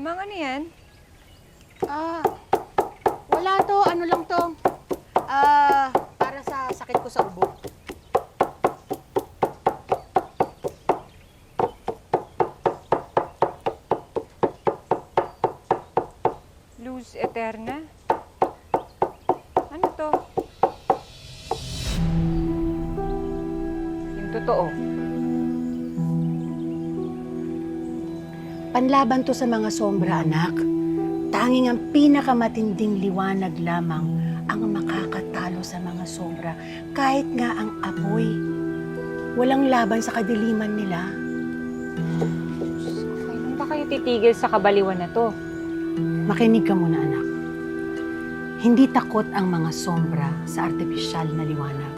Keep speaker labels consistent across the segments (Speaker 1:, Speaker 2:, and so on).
Speaker 1: Mamang, ano yan?
Speaker 2: Ah, wala to. Ano lang to? Para sa sakit ko sa ubo.
Speaker 1: Luz Eterna? Ano to? Yung totoo.
Speaker 2: Panlaban to sa mga sombra, anak. Tanging ang pinakamatinding liwanag lamang ang makakatalo sa mga sombra. Kahit nga ang apoy, walang laban sa kadiliman nila.
Speaker 1: Kailan ba kayo titigil sa kabaliwan na to?
Speaker 2: Makinig ka muna, anak. Hindi takot ang mga sombra sa artipisyal na liwanag.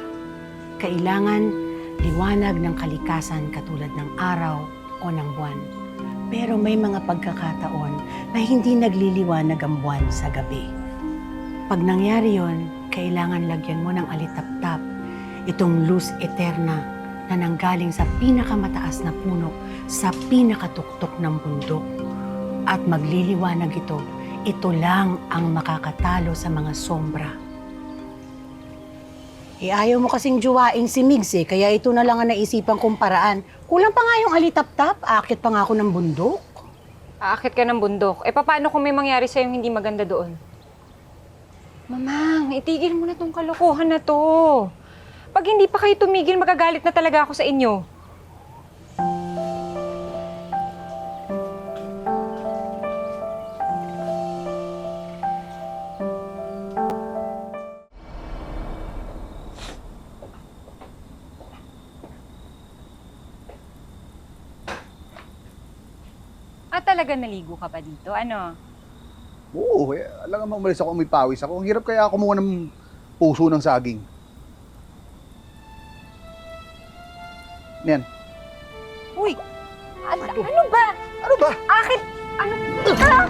Speaker 2: Kailangan liwanag ng kalikasan katulad ng araw o ng buwan. Pero may mga pagkakataon na hindi nagliliwanag ang buwan sa gabi. Pag nangyari yon, kailangan lagyan mo ng alitaptap itong luz eterna na nanggaling sa pinakamataas na puno sa pinakatuktok ng bundok. At magliliwanag ito, ito lang ang makakatalo sa mga sombra. Ayaw mo kasing juwaing si Migs kaya ito na lang ang naisipan kong paraan. Kulang pa nga yung alitap-tap, aakit pa nga ako ng bundok.
Speaker 1: Aakit ka ng bundok. Paano kung may mangyari sa'yo hindi maganda doon? Mamang, itigil mo na tong kalokohan na to. Pag hindi pa kayo tumigil, magagalit na talaga ako sa inyo. Talaga naligo ka pa dito? Ano?
Speaker 3: Oo, alam nga umalis ako, may pawis ako. Ang hirap kaya kumuha ng puso ng saging. Yan.
Speaker 1: Uy! Ano ba?
Speaker 3: Ano ba?
Speaker 1: Akit! Ano? Ah!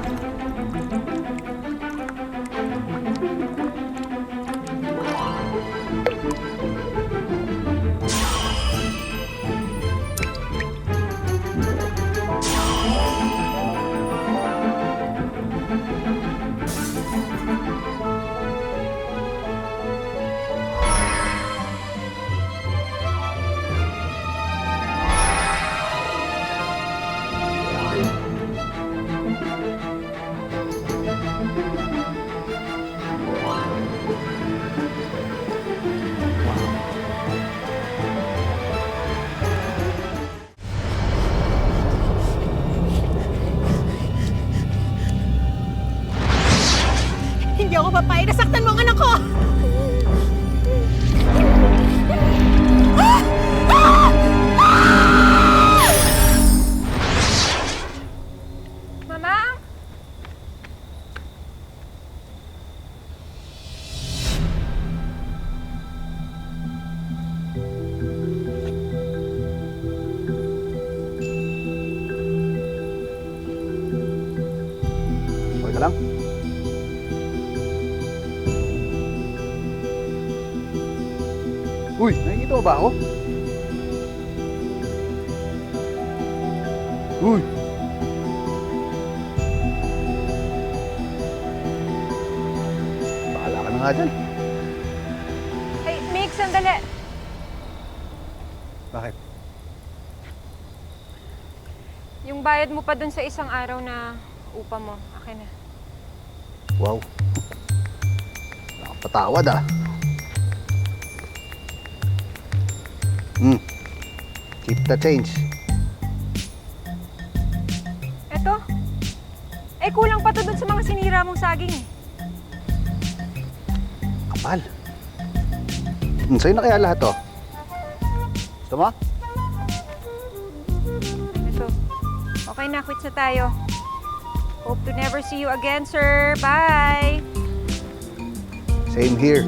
Speaker 2: Hindi ako papayag, nasaktan mo ang anak ko!
Speaker 1: Mama?
Speaker 3: Okay ka lang? Uy, nakikita mo ba ako? Uy! Bahala ka na nga dyan.
Speaker 1: Ay, Mick, sandali.
Speaker 3: Bakit?
Speaker 1: Yung bayad mo pa dun sa isang araw na upa mo, akin na.
Speaker 3: Wow. Nakapatawad ah. Keep the change.
Speaker 1: Eto? Kulang pa to dun sa mga sinira mong saging.
Speaker 3: Kapal. Sa'yo na kaya lahat to? Gusto mo?
Speaker 1: Ito. Okay na, quits na tayo. Hope to never see you again, sir. Bye!
Speaker 3: Same here.